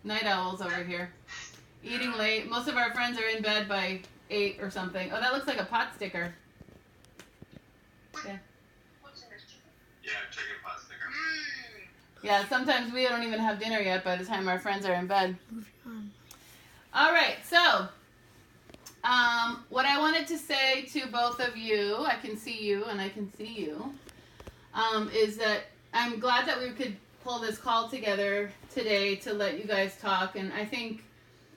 Night owls over here. Eating late. Most of our friends are in bed by 8 or something. Oh, that looks like a pot sticker. Yeah. Yeah, chicken pot sticker. Yeah, sometimes we don't even have dinner yet by the time our friends are in bed. All right, so what I wanted to say to both of you, I can see you and I can see you, is that I'm glad that we could pull this call together today to let you guys talk. And I think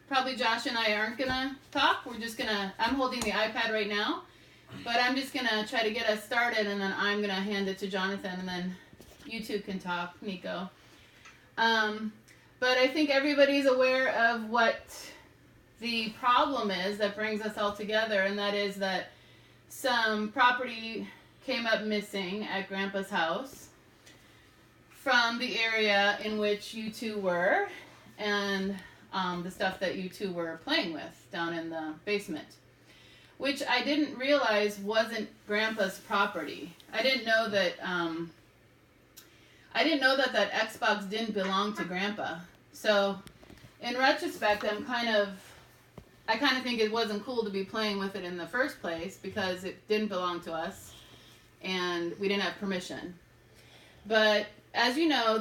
probably Josh and I aren't going to talk. We're just going to, I'm holding the iPad right now, but I'm just going to try to get us started, and then I'm going to hand it to Jonathan, and then you two can talk, Nico. But I think everybody's aware of what the problem is that brings us all together, and that is that some property came up missing at Grandpa's house from the area in which you two were, and the stuff that you two were playing with down in the basement, which I didn't realize wasn't Grandpa's property. I didn't know that that Xbox didn't belong to Grandpa. So in retrospect, I kind of think it wasn't cool to be playing with it in the first place because it didn't belong to us and we didn't have permission. But as you know,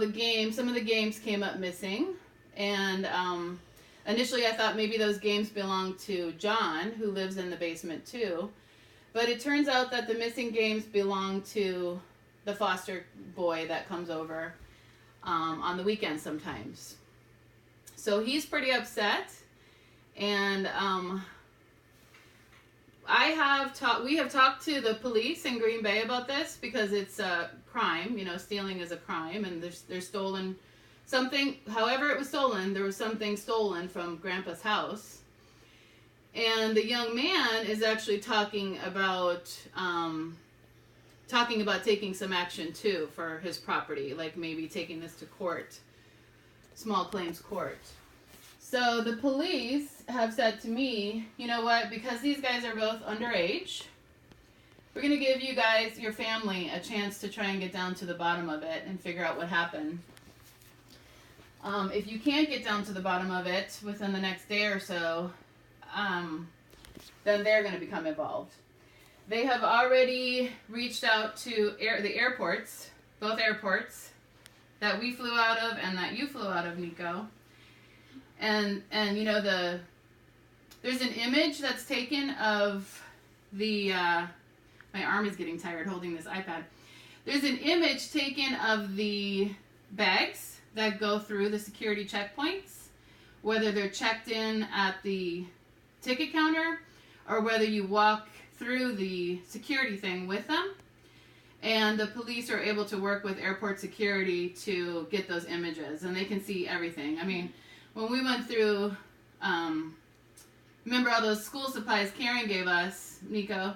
some of the games came up missing, and initially I thought maybe those games belonged to John, who lives in the basement too. But it turns out that the missing games belong to the foster boy that comes over on the weekends sometimes. So he's pretty upset, and we have talked to the police in Green Bay about this because it's a crime. You know, stealing is a crime, and there's stolen something. However it was stolen, there was something stolen from Grandpa's house. And the young man is actually talking about taking some action too for his property, like maybe taking this to court, small claims court. So the police have said to me, you know what, because these guys are both underage, we're going to give you guys, your family, a chance to try and get down to the bottom of it and figure out what happened. If you can't get down to the bottom of it within the next day or so, then they're going to become involved. They have already reached out to the airports, both airports, that we flew out of and that you flew out of, Nico. And you know, there's an image that's taken of the, my arm is getting tired holding this iPad. There's an image taken of the bags that go through the security checkpoints, whether they're checked in at the ticket counter or whether you walk through the security thing with them. And the police are able to work with airport security to get those images, and they can see everything. I mean, when we went through, remember all those school supplies Karen gave us, Nico?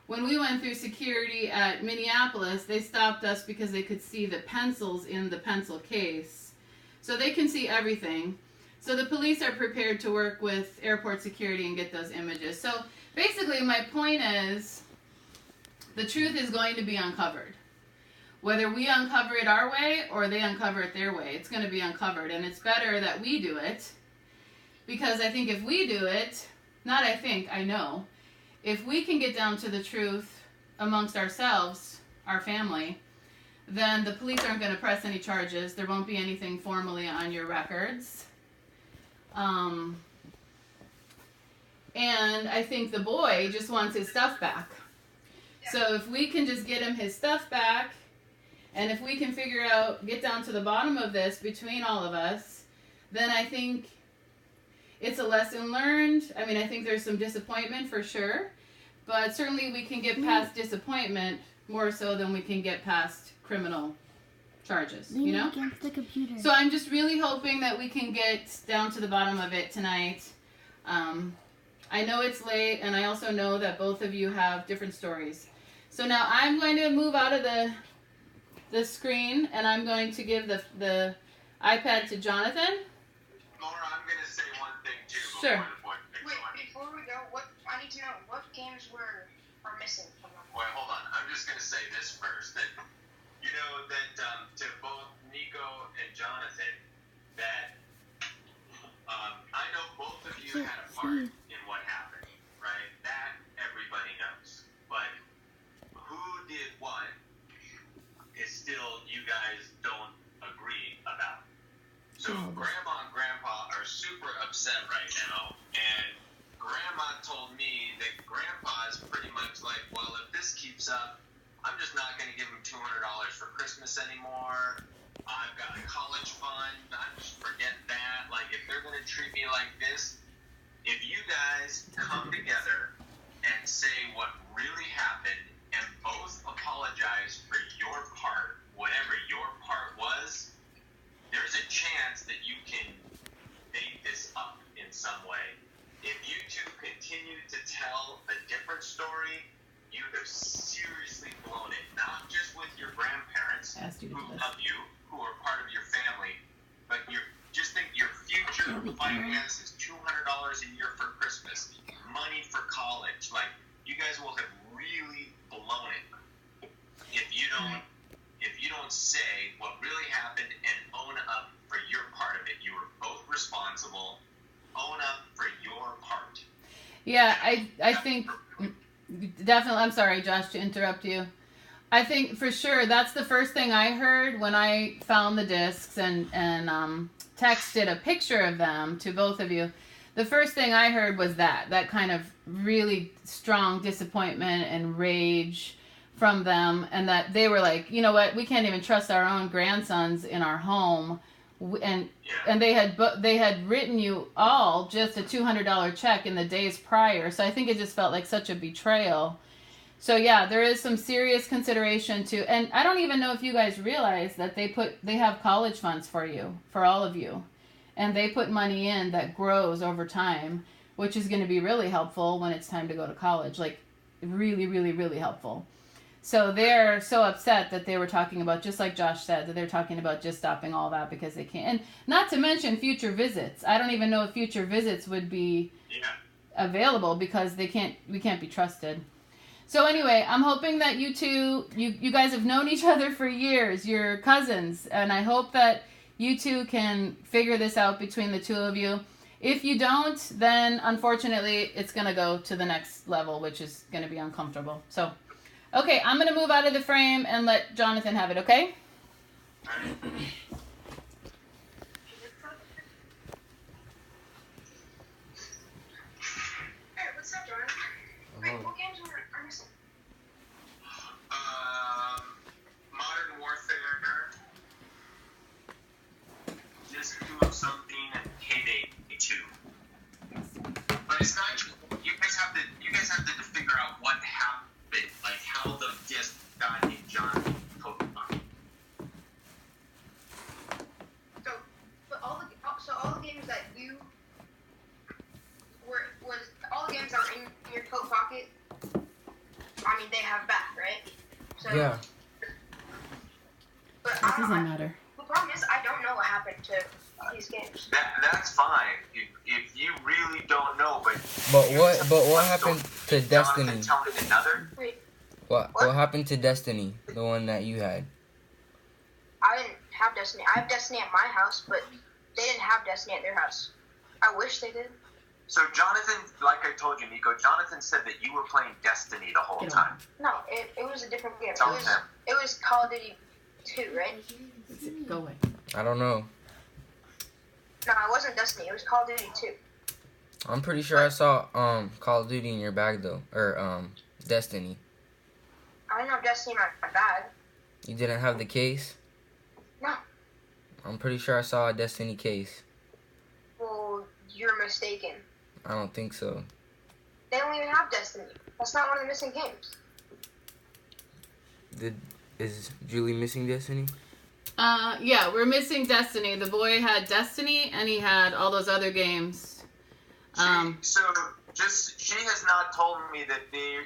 When we went through security at Minneapolis, they stopped us because they could see the pencils in the pencil case. So they can see everything. So the police are prepared to work with airport security and get those images. So basically my point is, the truth is going to be uncovered. Whether we uncover it our way or they uncover it their way, it's going to be uncovered. And it's better that we do it, because I think if we do it, I know, if we can get down to the truth amongst ourselves, our family, then the police aren't going to press any charges. There won't be anything formally on your records. And I think the boy just wants his stuff back. So if we can just get him his stuff back, and if we can get down to the bottom of this between all of us, then I think it's a lesson learned. I mean, I think there's some disappointment for sure, but certainly we can get past disappointment more so than we can get past criminal charges, you know? Against the computer. So I'm just really hoping that we can get down to the bottom of it tonight. I know it's late, and I also know that both of you have different stories. So now I'm going to move out of the screen, and I'm going to give the iPad to Jonathan. Laura, I'm going to say one thing too. Sure. Before we go, I need to know what games are missing from the Well, hold on. I'm just going to say this first. That, you know, that to both Nico and Jonathan, that you had a part in what happened, right? That everybody knows. But who did what is still you guys don't agree about. So Grandma and Grandpa are super upset right now, and Grandma told me that Grandpa is pretty much like, well, if this keeps up, I'm just not going to give him $200 for Christmas anymore. I've got a college fund. I'm just forget that. Like, if they're going to treat me like this, if you guys come together and say what really happened and both apologize for your part, whatever your part was, there's a chance that you can make this up in some way. If you two continue to tell a different story, you have seriously blown it. Not just with your grandparents who love you, who are part of your family, but just think your future finances, $200 a year for Christmas, money for college. Like, you guys will have really blown it if you don't say what really happened and own up for your part of it. You were both responsible. Own up for your part. Yeah, I think definitely. I'm sorry, Josh, to interrupt you. I think for sure that's the first thing I heard when I found the discs and texted a picture of them to both of you. The first thing I heard was that kind of really strong disappointment and rage from them, and that they were like, you know what, we can't even trust our own grandsons in our home, and they had written you all just a $200 check in the days prior. So I think it just felt like such a betrayal. So yeah, there is some serious consideration to, and I don't even know if you guys realize that they have college funds for you, for all of you, and they put money in that grows over time, which is going to be really helpful when it's time to go to college. Like, really, really, really helpful. So they're so upset that they were talking about, just like Josh said, that they're talking about just stopping all that because they can't. And not to mention future visits. I don't even know if future visits would be available because we can't be trusted. So anyway, I'm hoping that you two, you guys have known each other for years. You're cousins. And I hope that you two can figure this out between the two of you. If you don't, then unfortunately it's going to go to the next level, which is going to be uncomfortable. So, okay, I'm going to move out of the frame and let Jonathan have it, okay? Hey, what's up, Jordan? Wait, what games are missing? Modern Warfare, just do something, and Payday 2. But it's not. You guys have to figure out what happened, like how the disc got in John's Pokemon. So all the games that you was all the games that were in your coat pocket. I mean, they have back, right? So, yeah. But That doesn't matter. The problem is, I don't know what happened to these games. That's fine. If you really don't know, but what happened to Destiny? Jonathan telling another? Wait, What happened to Destiny? The one that you had. I didn't have Destiny. I have Destiny at my house, but they didn't have Destiny at their house. I wish they did. So Jonathan, like I told you, Nico, Jonathan said that you were playing Destiny the whole time. No, it was a different game. Tell him. It was Call of Duty 2, right? Go away. I don't know. No, it wasn't Destiny. It was Call of Duty 2. I'm pretty sure I saw Call of Duty in your bag though, or Destiny. I didn't have Destiny in my bag. You didn't have the case? No. I'm pretty sure I saw a Destiny case. Well, you're mistaken. I don't think so. They don't even have Destiny. That's not one of the missing games. Is Julie missing Destiny? Yeah, we're missing Destiny. The boy had Destiny and he had all those other games. She has not told me that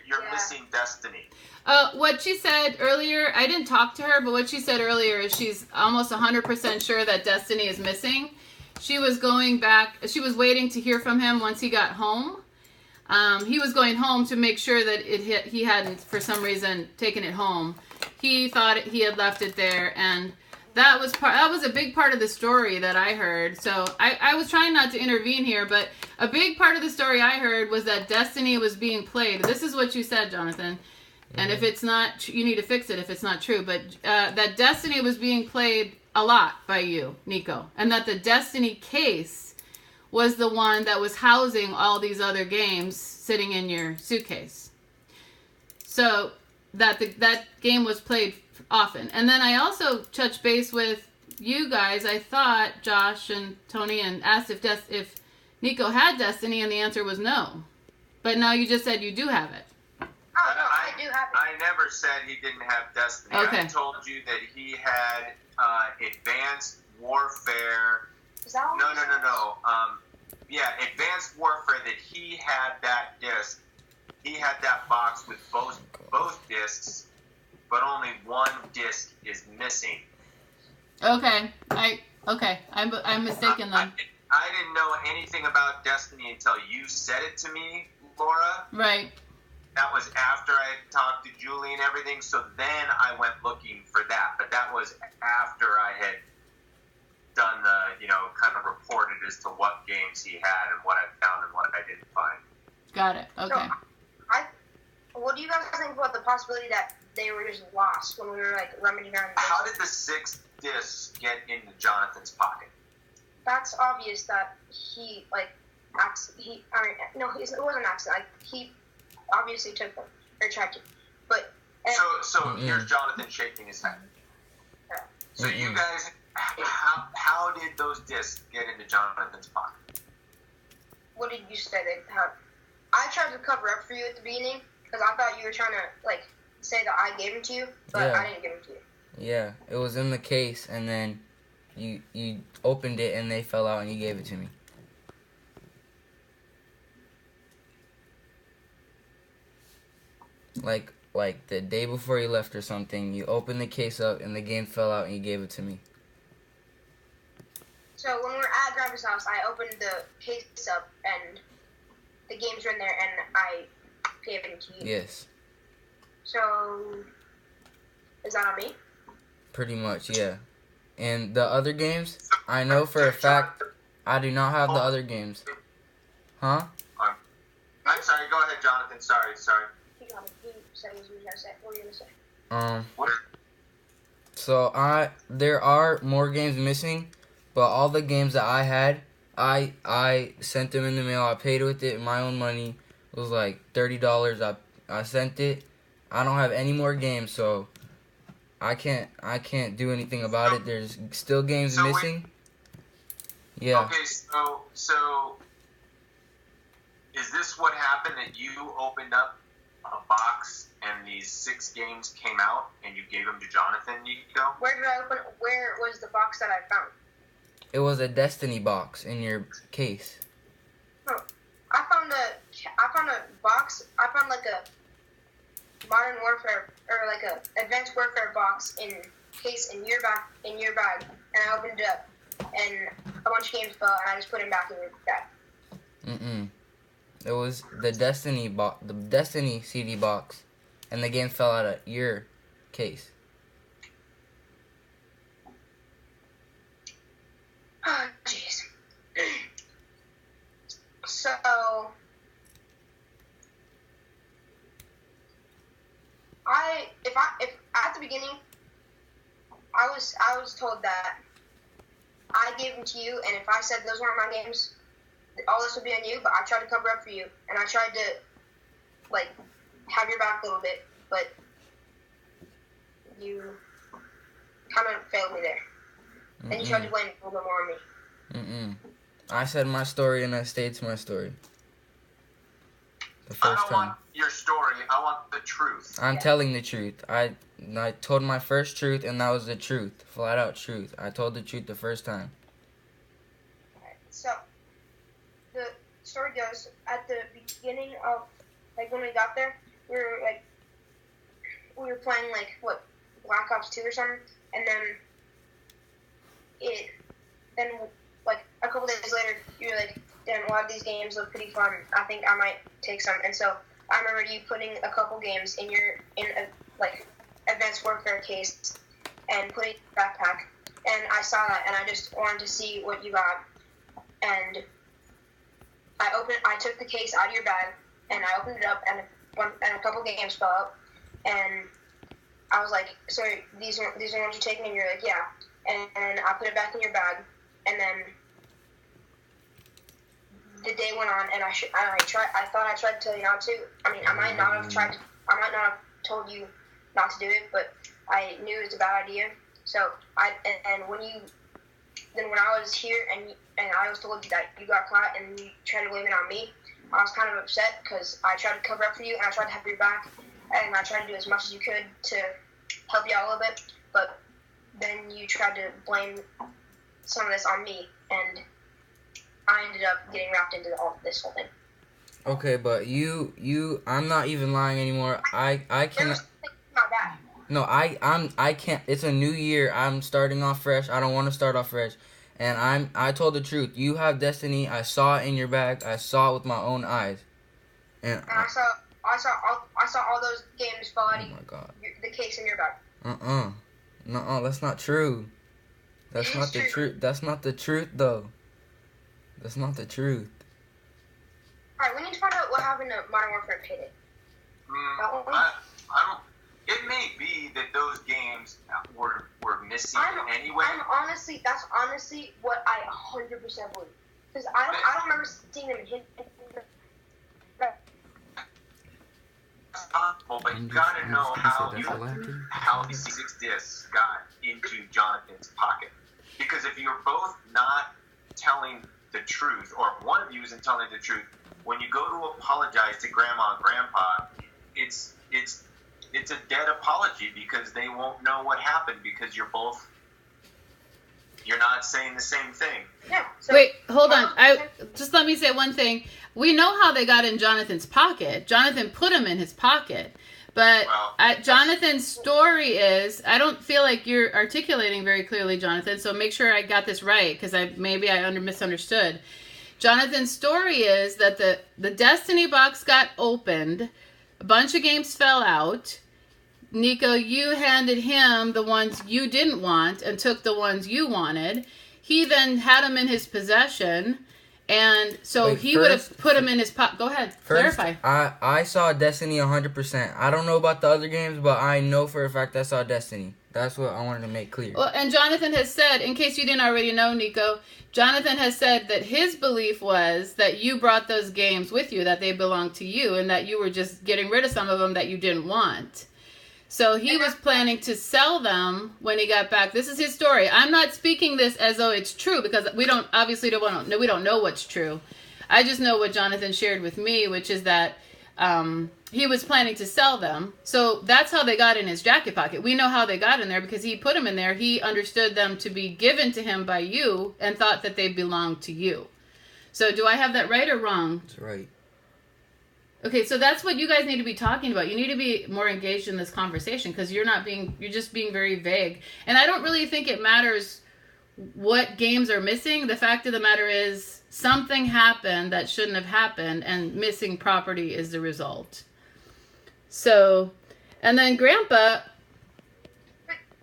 you're missing Destiny. What she said earlier, I didn't talk to her, but what she said earlier is she's almost 100% sure that Destiny is missing. She was going back, she was waiting to hear from him once he got home. He was going home to make sure that he hadn't, for some reason, taken it home. He thought he had left it there, and that was a big part of the story that I heard. So I was trying not to intervene here, but a big part of the story I heard was that Destiny was being played. This is what you said, Jonathan. And if it's not, you need to fix it if it's not true. But that Destiny was being played a lot by you, Nico. And that the Destiny case was the one that was housing all these other games sitting in your suitcase. So that game was played often. And then I also touched base with you guys. I thought Josh and Tony and asked if Nico had Destiny, and the answer was no. But now you just said you do have it. Oh, no, I do have it. I never said he didn't have Destiny. Okay. I told you that he had Advanced Warfare. Is that what No. Yeah, Advanced Warfare, that he had that disc. He had that box with both discs, but only one disc is missing. Okay. I'm mistaken then. I didn't know anything about Destiny until you said it to me, Laura. Right. That was after I had talked to Julie and everything, so then I went looking for that. But that was after I had done the, kind of reported as to what games he had and what I found and what I didn't find. Got it. Okay. What do you guys think about the possibility that they were just lost when we were rummaging around? How did the 6 discs get into Jonathan's pocket? That's obvious that it wasn't an accident. He obviously took them or tried to, but. So here's Jonathan shaking his head. Yeah. So you guys, how did those discs get into Jonathan's pocket? What did you say? I tried to cover up for you at the beginning because I thought you were trying to say that I gave them to you, but Yeah. I didn't give them to you. Yeah, it was in the case, and then you opened it, and they fell out, and you gave it to me. Like the day before you left or something, you opened the case up, and the game fell out, and you gave it to me. So when we were at Grandpa's house, I opened the case up, and the games were in there, and I gave them to you. Yes. So, is that on me? Pretty much, yeah. And the other games, I know for a fact I do not have the other games. Huh? I'm sorry, go ahead, Jonathan. Sorry. He got it. He said he was going to say. What were you going to say? What? So there are more games missing, but all the games that I had, I sent them in the mail. I paid with it, my own money. It was like $30. I sent it. I don't have any more games, so I can't do anything about it. There's still games missing. Yeah. Okay, so is this what happened, that you opened up a box and these 6 games came out and you gave them to Jonathan, Nico? Where did I open? Where was the box that I found? It was a Destiny box in your case. Oh, I found a box. I found a Modern Warfare or a Advanced Warfare box in your bag, and I opened it up, and a bunch of games fell, and I just put them back in your bag. It was the Destiny CD box, and the game fell out of your case. Oh, jeez. So, if at the beginning, I was told that I gave them to you, and if I said those weren't my games, all this would be on you. But I tried to cover up for you, and I tried to have your back a little bit, but you kind of failed me there. And you tried to blame a little bit more on me. I said my story, and I stayed to my story. The I first don't time. want your story. I want the truth. I'm telling the truth. I told my first truth, and that was the truth. Flat out truth. I told the truth the first time. So, the story goes, at the beginning of, when we got there, we were playing, Black Ops 2 or something, and then a couple days later, you were like, damn, a lot of these games look pretty fun. I think I might take some. And so, I remember you putting a couple games in a Advanced Warfare case, and putting it in your backpack, and I saw that, and I just wanted to see what you got. And I took the case out of your bag, and I opened it up, and a couple games fell out, and I was like, so these are the ones you're taking? And you're like, yeah. And I put it back in your bag, and then the day went on, and I thought I tried to tell you not to. I mean, I might not have told you not to do it, but I knew it was a bad idea. So when I was here and I was told that you got caught and you tried to blame it on me, I was kind of upset because I tried to cover up for you and I tried to have your back and I tried to do as much as you could to help you out a little bit, but then you tried to blame some of this on me, and I ended up getting wrapped into all this whole thing. Okay, but I'm not even lying anymore. I can't. My bad. No, I can't. It's a new year. I'm starting off fresh. I don't want to start off fresh, and I told the truth. You have destiny. I saw it in your bag. I saw it with my own eyes, and I saw all those games fall out. Oh my God. The case in your bag. No, that's not true. That's not the truth. That's not the truth, though. That's not the truth. Alright, we need to find out what happened to Modern Warfare Payday. I don't. It may be that those games were missing anyway. That's honestly what I 100% believe. Because I don't remember seeing them hit. But you gotta know how these 6 discs got into Jonathan's pocket. Because if you're both not telling the truth, or if one of you isn't telling the truth, when you go to apologize to Grandma and Grandpa, it's a dead apology because they won't know what happened because you're not saying the same thing. Yeah. So, wait, hold on. Just let me say one thing. We know how they got in Jonathan's pocket. Jonathan put them in his pocket. But Jonathan's story is, I don't feel like you're articulating very clearly, Jonathan, so make sure I got this right, because maybe I misunderstood. Jonathan's story is that the Destiny box got opened, a bunch of games fell out. Nico, you handed him the ones you didn't want and took the ones you wanted. He then had them in his possession, and so he would have put them in his pocket. Go ahead, clarify. I saw Destiny 100%. I don't know about the other games, but I know for a fact I saw Destiny. That's what I wanted to make clear. Well, and Jonathan has said, in case you didn't already know, Nico, Jonathan has said that his belief was that you brought those games with you, that they belonged to you, and that you were just getting rid of some of them that you didn't want. So he was planning to sell them when he got back. This is his story. I'm not speaking this as though it's true because we don't know what's true. I just know what Jonathan shared with me, which is that he was planning to sell them. So that's how they got in his jacket pocket. We know how they got in there because he put them in there. He understood them to be given to him by you and thought that they belonged to you. So do I have that right or wrong? That's right. Okay, so that's what you guys need to be talking about. You need to be more engaged in this conversation because you're just being very vague. And I don't really think it matters what games are missing. The fact of the matter is something happened that shouldn't have happened, and missing property is the result. So, and then Grandpa...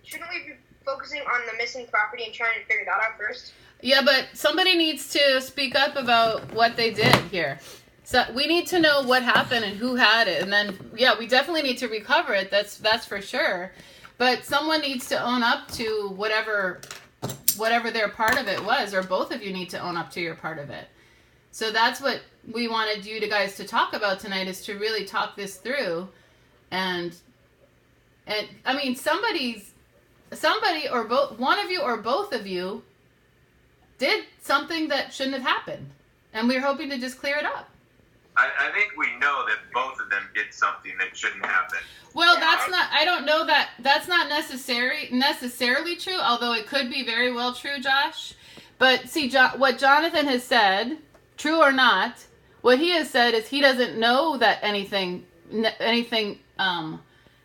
Shouldn't we be focusing on the missing property and trying to figure that out first? Yeah, but somebody needs to speak up about what they did here. So we need to know what happened and who had it. And then, yeah, we definitely need to recover it. That's for sure. But someone needs to own up to whatever their part of it was, or both of you need to own up to your part of it. So that's what we wanted you guys to talk about tonight, is to really talk this through. And I mean, somebody or both, one of you or both of you did something that shouldn't have happened. And we're hoping to just clear it up. I think we know that both of them did something that shouldn't happen. Well, I don't know that that's not necessarily true, although it could be very well true, Josh. But see, what Jonathan has said, true or not, what he has said is he doesn't know that anything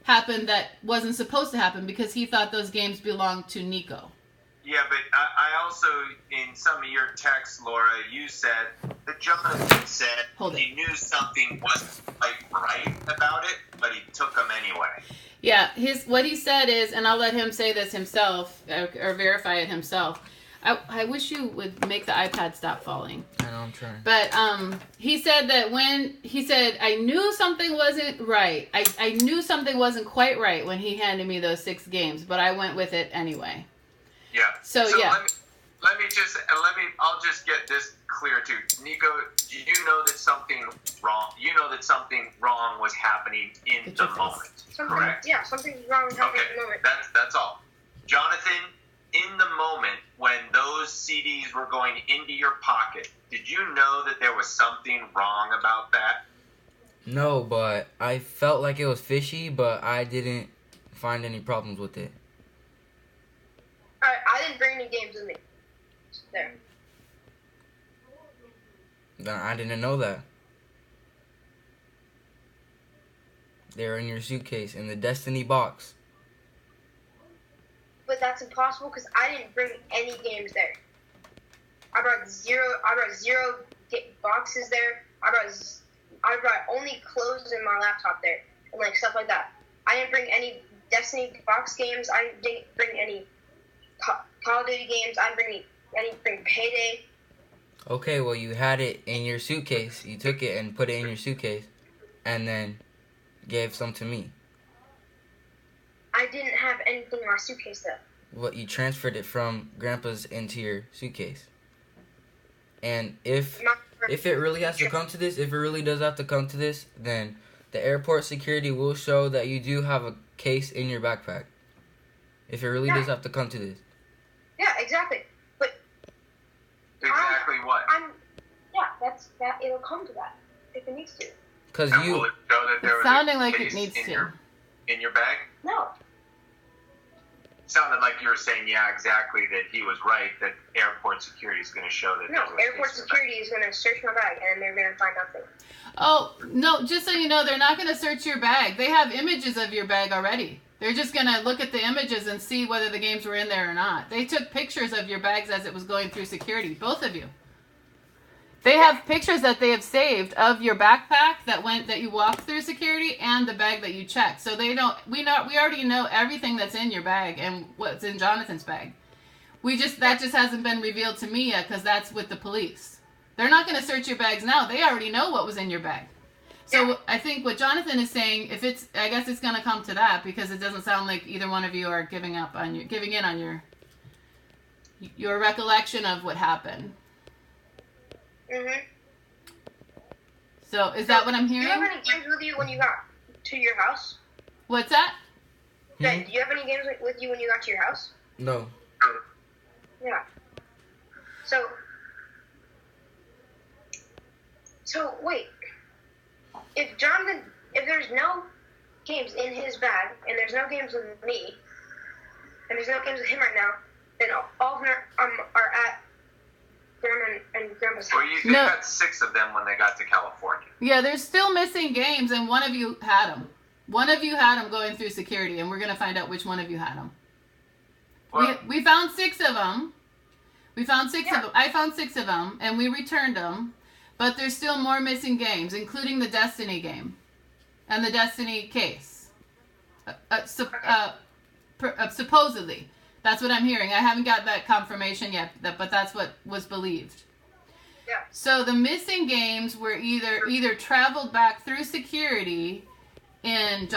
happened that wasn't supposed to happen because he thought those games belonged to Nico. Yeah, but I also, in some of your texts, Laura, you said that Jonathan said he knew something wasn't quite right about it, but he took them anyway. Yeah, what he said is, and I'll let him say this himself, or verify it himself. I wish you would make the iPad stop falling. I know, I'm trying. But he said that I knew something wasn't right. I knew something wasn't quite right when he handed me those 6 games, but I went with it anyway. Yeah. So yeah. I'll just get this clear too. Nico, do you know that something wrong? You know that something wrong was happening in the moment, correct? Yeah, something wrong was happening in the moment. That's all. Jonathan, in the moment when those CDs were going into your pocket, did you know that there was something wrong about that? No, but I felt like it was fishy, but I didn't find any problems with it. Alright, I didn't bring any games with me. There. I didn't know that. They were in your suitcase in the Destiny box. But that's impossible because I didn't bring any games there. I brought zero boxes there. I brought only clothes in my laptop there and like stuff like that. I didn't bring any Destiny box games. I didn't bring any Call of Duty games. I didn't bring Payday. Okay, well, you had it in your suitcase. You took it and put it in your suitcase and then gave some to me. I didn't have anything in my suitcase, though. Well, you transferred it from Grandpa's into your suitcase. And if it really has to come to this, if it really does have to come to this, then the airport security will show that you do have a case in your backpack. If it really does have to come to this. Yeah, exactly. But exactly what? It'll come to that if it needs to. Because you. Will it show that there it's was sounding a like case it needs in to. In your bag? No. Sounded like you were saying, yeah, exactly, that he was right, that airport security is going to show that. No, airport security is going to search my bag and they're going to find nothing. Oh, no, just so you know, they're not going to search your bag. They have images of your bag already. They're just going to look at the images and see whether the games were in there or not. They took pictures of your bags as it was going through security, both of you. They have pictures that they have saved of your backpack that you walked through security and the bag that you checked. So we already know everything that's in your bag and what's in Jonathan's bag. That just hasn't been revealed to me yet because that's with the police. They're not going to search your bags now. They already know what was in your bag. So I think what Jonathan is saying, I guess it's going to come to that because it doesn't sound like either one of you are giving in on your recollection of what happened. Mhm. So is that what I'm hearing? Do you have any games with you when you got to your house? What's that? Ben, do you have any games with you when you got to your house? No. Yeah. So wait. If there's no games in his bag and there's no games with me and there's no games with him right now, then all of them are at Grandma and Grandpa's house. Well, you got 6 of them when they got to California. Yeah, there's still missing games, and one of you had them. One of you had them going through security, and we're going to find out which one of you had them. Well, we found 6 of them. We found 6 of them. I found 6 of them, and we returned them. But there's still more missing games, including the Destiny game and the Destiny case. Supposedly. That's what I'm hearing. I haven't got that confirmation yet, but that's what was believed. Yeah. So the missing games were either traveled back through security in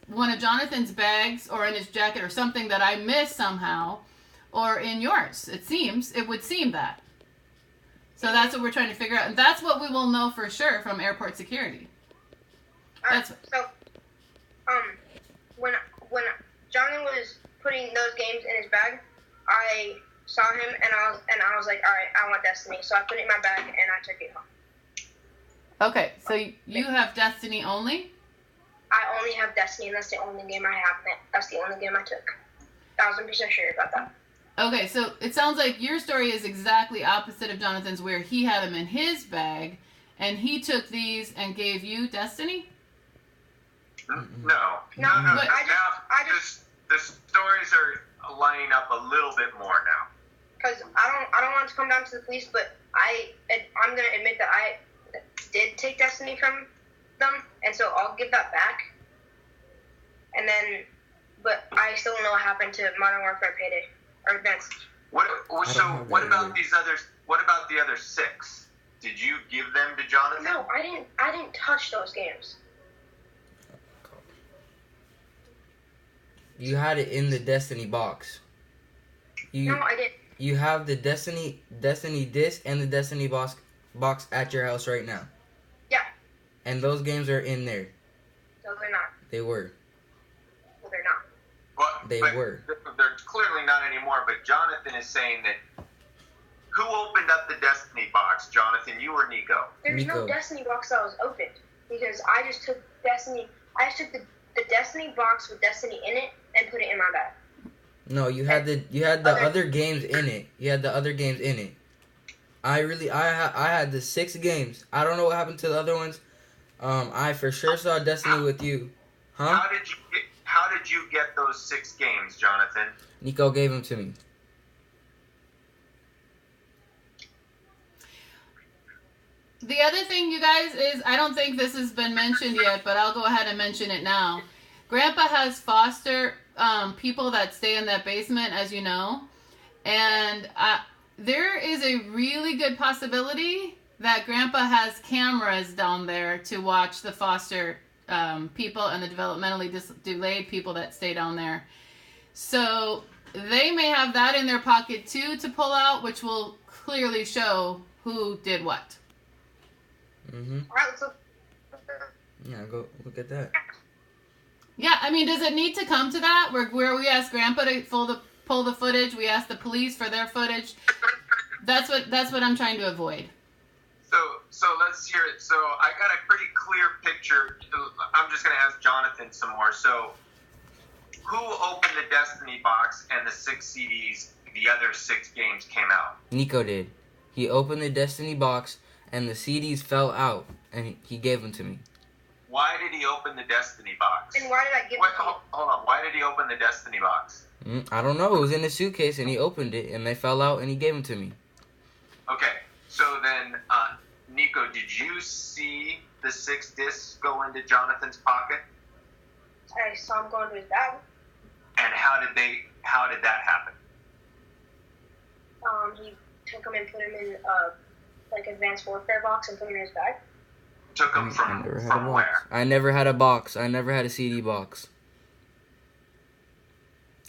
one of Jonathan's bags or in his jacket or something that I missed somehow, or in yours. It would seem that. So that's what we're trying to figure out, and that's what we will know for sure from airport security. When Jonathan was putting those games in his bag, I saw him and I was like, all right, I want Destiny. So I put it in my bag and I took it home. Okay, so you have Destiny only? I only have Destiny, and that's the only game I have. That's the only game I took. 1,000% sure about that. Okay, so it sounds like your story is exactly opposite of Jonathan's, where he had them in his bag, and he took these and gave you Destiny? No. The stories are a lining up a little bit more now. Because I don't want it to come down to the police, but I'm gonna admit that I did take Destiny from them, and so I'll give that back. And then, but I still don't know what happened to Modern Warfare Payday or Advanced. What about these others? What about the other 6? Did you give them to Jonathan? No, I didn't touch those games. You had it in the Destiny box. No, I didn't. You have the Destiny disc and the Destiny box at your house right now. Yeah. And those games are in there. No, they're not. They were. No, they're not. But were. They're clearly not anymore, but Jonathan is saying that who opened up the Destiny box? Jonathan, you or Nico? There's Nico. no Destiny box that was opened because I just took Destiny. I just took the Destiny box with Destiny in it and put it in my bag. No, you had the other games in it. You had the other games in it. I had the 6 games. I don't know what happened to the other ones. I for sure saw Destiny with you. Huh? How did you get those 6 games, Jonathan? Nico gave them to me. The other thing, you guys, is I don't think this has been mentioned yet, but I'll go ahead and mention it now. Grandpa has foster people that stay in that basement, as you know. And there is a really good possibility that Grandpa has cameras down there to watch the foster people and the developmentally delayed people that stay down there. So they may have that in their pocket too to pull out, which will clearly show who did what. Mm-hmm. All right, let's look. Yeah, go look at that. Yeah, I mean, does it need to come to that where we ask Grandpa to pull the footage? We ask the police for their footage. That's what I'm trying to avoid. So let's hear it. So I got a pretty clear picture. I'm just going to ask Jonathan some more. So who opened the Destiny box and the 6 CDs? The other 6 games came out. Nico did. He opened the Destiny box and the CDs fell out, and he gave them to me. Why did he open the Destiny box? And why did I give it to you? Hold on. Why did he open the Destiny box? I don't know. It was in a suitcase, and he opened it, and they fell out, and he gave them to me. Okay. So then, Nico, did you see the 6 discs go into Jonathan's pocket? I saw him go into his bag. And how did that happen? He took them and put them in like Advanced Warfare box and put them in his bag. Took them I from never had a box. where? I never had a box. I never had a CD box.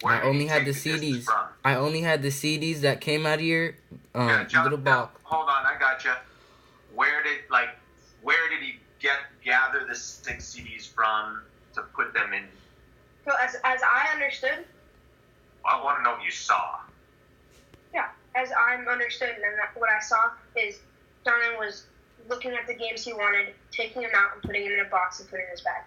Where I did only he had take the discs CDs. from? I only had the CDs that came out of your Yeah, little box. Hold on, I gotcha. Where did he gather the 6 CDs from to put them in? So as I understood, I want to know what you saw. yeah, as I'm understood, and what I saw is Jonathan was looking at the games he wanted, taking them out and putting them in a box and putting it in his bag.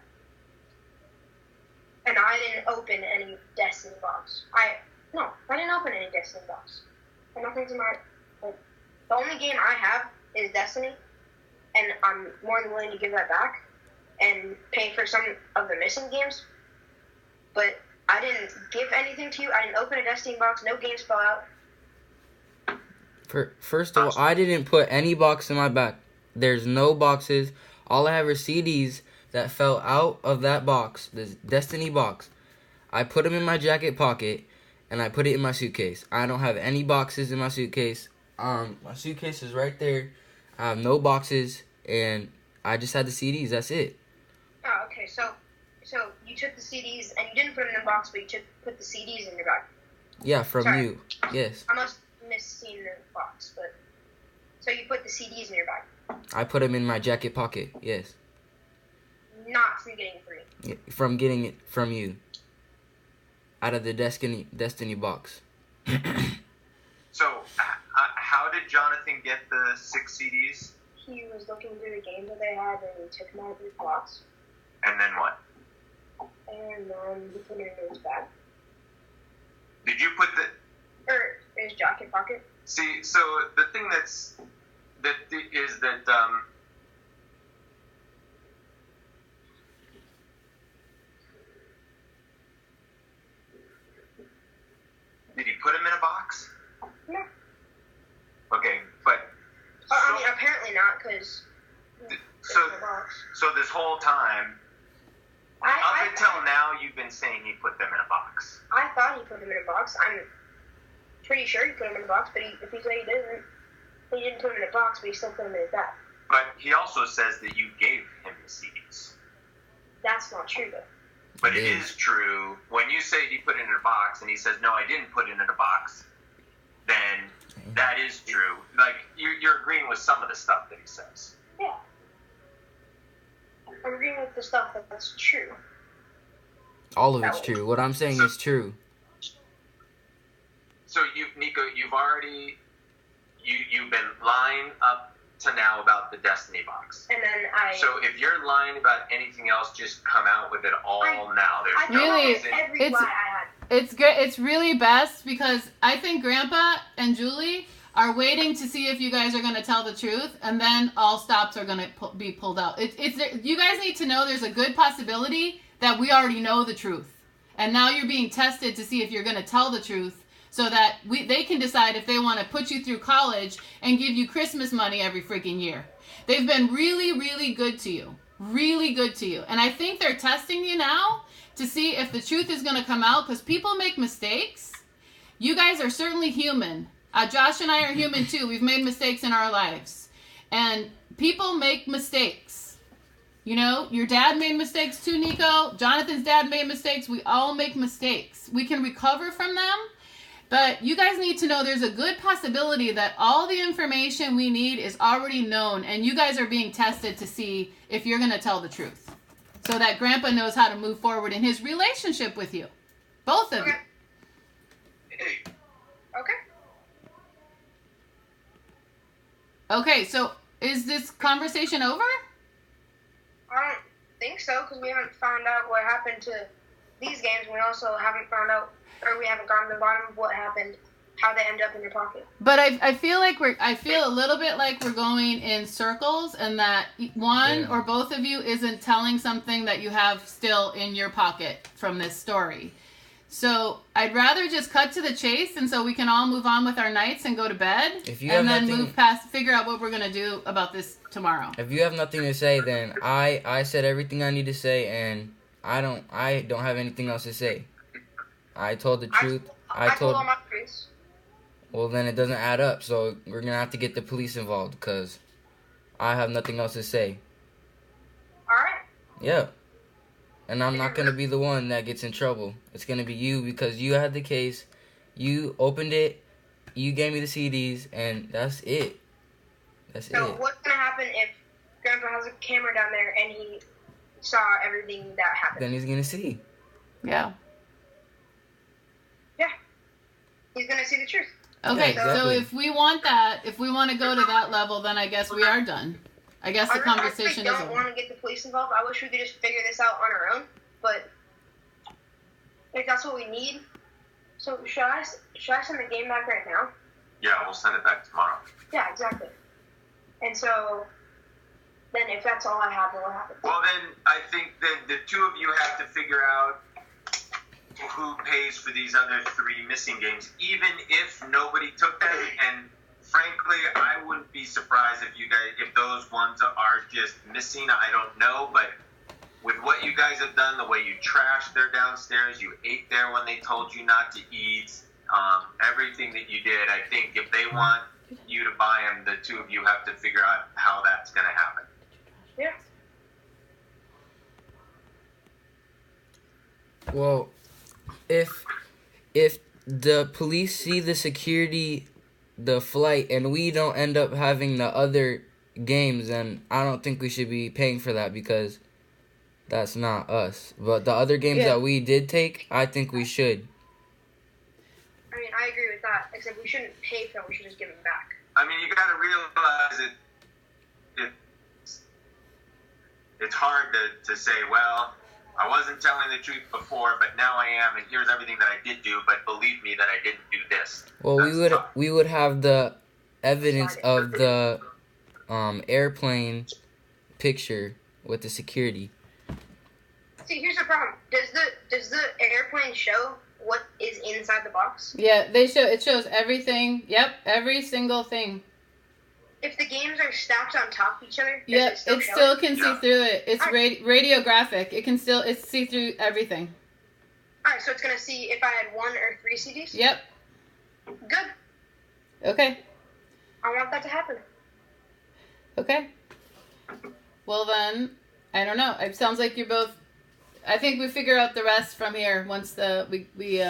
And I didn't open any Destiny box. I didn't open any Destiny box. And nothing's in my... Like, the only game I have is Destiny, and I'm more than willing to give that back and pay for some of the missing games. But I didn't give anything to you. I didn't open a Destiny box. No games fell out. First of all, I didn't put any box in my bag. There's no boxes. All I have are CDs that fell out of that box, this Destiny box. I put them in my jacket pocket, and I put it in my suitcase. I don't have any boxes in my suitcase. My suitcase is right there. I have no boxes, and I just had the CDs. That's it. Oh, okay. So you took the CDs, and you didn't put them in the box, but you put the CDs in your bag. Yeah, from Sorry. you. Yes. I must have misseen the box, but... So you put the CDs in your bag. I put them in my jacket pocket. Yes. Not from getting free. From getting it from you. Out of the Destiny box. So, how did Jonathan get the 6 CDs? He was looking through the games that they had, and he took them out of his box. And then what? And then he put it in his bag. Did you put the... Or his jacket pocket. See, so the thing is that apparently not, because So this whole time, up until now, you've been saying he put them in a box. I thought he put them in a box. I'm pretty sure he put them in a box, but if he said he didn't put them in a box, but he still put them in his bag. But he also says that you gave him the CDs. That's not true, though. But it is true. When you say he put it in a box, and he says, no, I didn't put it in a box, then that is true. Like, you're agreeing with some of the stuff that he says. Yeah. I'm agreeing with the stuff that's true. All of it's true. What I'm saying is true. So, Nico, you've been lying up to now about the Destiny box. And then So if you're lying about anything else, just come out with it all now. There's no Really, reason. every lie I had. It's good. It's really best because I think Grandpa and Julie are waiting to see if you guys are going to tell the truth, and then all stops are going to be pulled out. You guys need to know there's a good possibility that we already know the truth, and now you're being tested to see if you're going to tell the truth, so that they can decide if they want to put you through college and give you Christmas money every freaking year. They've been really, really good to you. Really good to you. And I think they're testing you now to see if the truth is going to come out, because people make mistakes. You guys are certainly human. Josh and I are human too. We've made mistakes in our lives. And people make mistakes. You know, your dad made mistakes too, Nico. Jonathan's dad made mistakes. We all make mistakes. We can recover from them. But you guys need to know there's a good possibility that all the information we need is already known, and you guys are being tested to see if you're going to tell the truth, so that Grandpa knows how to move forward in his relationship with you. Both of you. Okay. Okay, so is this conversation over? I don't think so, because we haven't found out what happened to these games. We also haven't found out, or we haven't gotten to the bottom of what happened, how they end up in your pocket. But I feel like I feel a little bit like we're going in circles, and that one or both of you isn't telling something that you have still in your pocket from this story. So I'd rather just cut to the chase, and so we can all move on with our nights and go to bed, and then move past, figure out what we're going to do about this tomorrow. If you have nothing to say, then I said everything I need to say, and I don't have anything else to say. I told the truth. I told all my truths. Well, then it doesn't add up, so we're going to have to get the police involved, because I have nothing else to say. Alright. Yeah. And I'm not going to be the one that gets in trouble. It's going to be you, because you had the case, you opened it, you gave me the CDs, and that's it. That's it. So what's going to happen if Grandpa has a camera down there and he saw everything that happened? Then he's going to see. Yeah. Yeah. He's going to see the truth. Okay, Yeah, exactly. so if we want to go to that level, then I guess we are done. I guess the conversation is over. I don't want to get the police involved. I wish we could just figure this out on our own, but if that's what we need. So should I send the game back right now? Yeah, we'll send it back tomorrow. Yeah, exactly. And so then if that's all I have, what happens? Well, then I think that the two of you have to figure out who pays for these other 3 missing games, even if nobody took them. And frankly, I wouldn't be surprised if those ones are just missing. I don't know, but with what you guys have done, the way you trashed their downstairs, you ate there when they told you not to eat, everything that you did, I think if they want you to buy them, the two of you have to figure out how that's going to happen. Yeah. Well, if the police see the security, the flight, and we don't end up having the other games, then I don't think we should be paying for that, because that's not us. But the other games that we did take, I think we should. I mean, I agree with that, except we shouldn't pay for them, we should just give them back. I mean, you got to realize it's hard to say, well, I wasn't telling the truth before, but now I am, and here's everything that I did do, but believe me that I didn't do this. Well, we would have the evidence of the airplane picture with the security. See, here's the problem. Does the airplane show what is inside the box? Yeah, it shows everything. Yep, every single thing. if the games are stacked on top of each other, does Yep, it still it show still it? can see Yeah. through it. It's radiographic. It can still see through everything. Alright, so it's gonna see if I had 1 or 3 CDs? Yep. Good. Okay. I want that to happen. Okay. Well then, I don't know. It sounds like you're both. I think we figure out the rest from here once we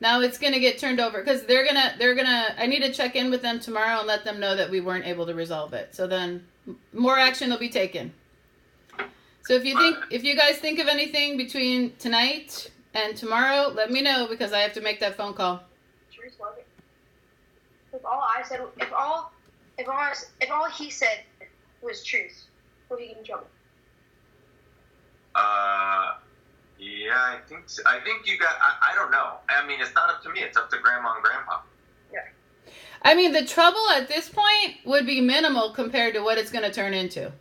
Now it's gonna get turned over because they're gonna. I need to check in with them tomorrow and let them know that we weren't able to resolve it. So then, more action will be taken. So if you guys think of anything between tonight and tomorrow, let me know because I have to make that phone call. Truth love it. If all he said was truth, would he get in trouble? Yeah, I think so. I think you got. I don't know. I mean, it's not up to me. It's up to Grandma and Grandpa. I mean, the trouble at this point would be minimal compared to what it's going to turn into.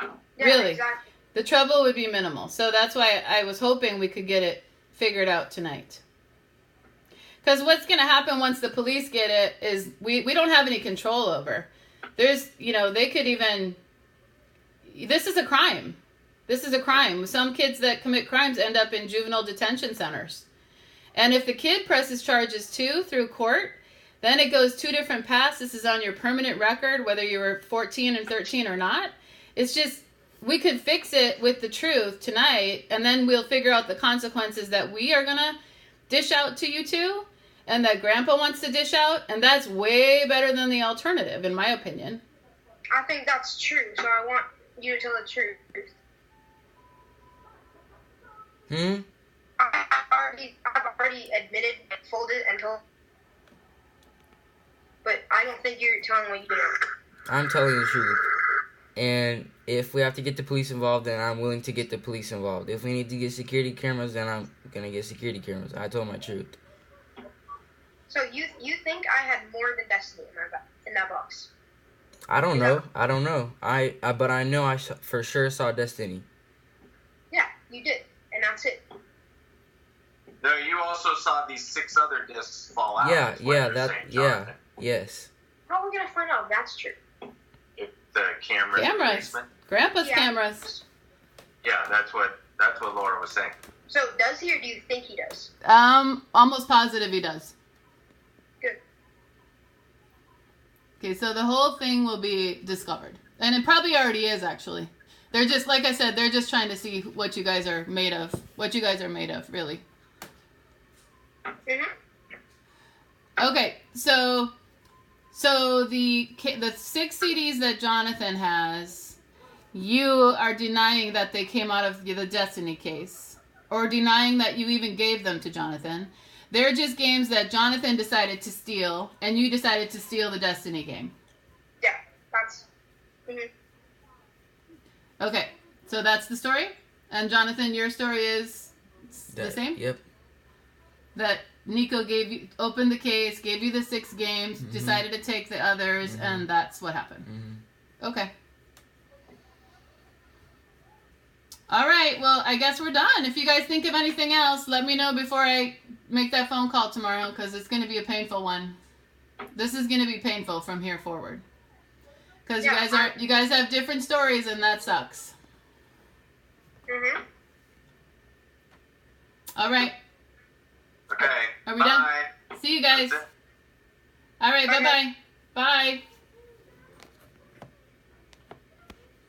Yeah, Really? Exactly. The trouble would be minimal. So that's why I was hoping we could get it figured out tonight. Because what's going to happen once the police get it is we don't have any control over. There's, they could even... This is a crime. This is a crime. Some kids that commit crimes end up in juvenile detention centers. And if the kid presses charges too through court, then it goes 2 different paths. This is on your permanent record, whether you were 14 and 13 or not. It's just, we could fix it with the truth tonight, and then we'll figure out the consequences that we are going to dish out to you two, and that Grandpa wants to dish out, and that's way better than the alternative, in my opinion. I think that's true, so I want you to tell the truth. I've already admitted, folded, and told. But I don't think you're telling what you did. I'm telling the truth. And if we have to get the police involved, then I'm willing to get the police involved. If we need to get security cameras, then I'm going to get security cameras. I told my truth. So you think I had more than Destiny in that box? I don't know. I don't know. But I know I for sure saw Destiny. Yeah, you did. And that's it. No, you also saw these 6 other discs fall out. Yeah, is what yeah, you're that, saying, yeah, Jonathan. yes. How are we going to find out if that's true? If the cameras. in the Cameras. basement. Grandpa's Yeah. cameras. Yeah, that's what Laura was saying. So does he or do you think he does? Almost positive he does. Good. Okay, so the whole thing will be discovered. And it probably already is, actually. They're just, like I said, they're just trying to see what you guys are made of. What you guys are made of, really. Mm-hmm. Okay, so the 6 CDs that Jonathan has, you are denying that they came out of the Destiny case. Or denying that you even gave them to Jonathan. They're just games that Jonathan decided to steal, and you decided to steal the Destiny game. Yeah, that's... Mm-hmm. Okay, so that's the story. And Jonathan, your story is the same? Yep. That Nico opened the case, gave you the 6 games, decided to take the others, and that's what happened. Okay. All right, well, I guess we're done. If you guys think of anything else, let me know before I make that phone call tomorrow, because it's going to be a painful one. This is going to be painful from here forward. Because you guys have different stories, and that sucks. Mm-hmm. All right. Okay. Are we done? Bye. See you guys. That's it. All right, Bye, bye-bye. Bye.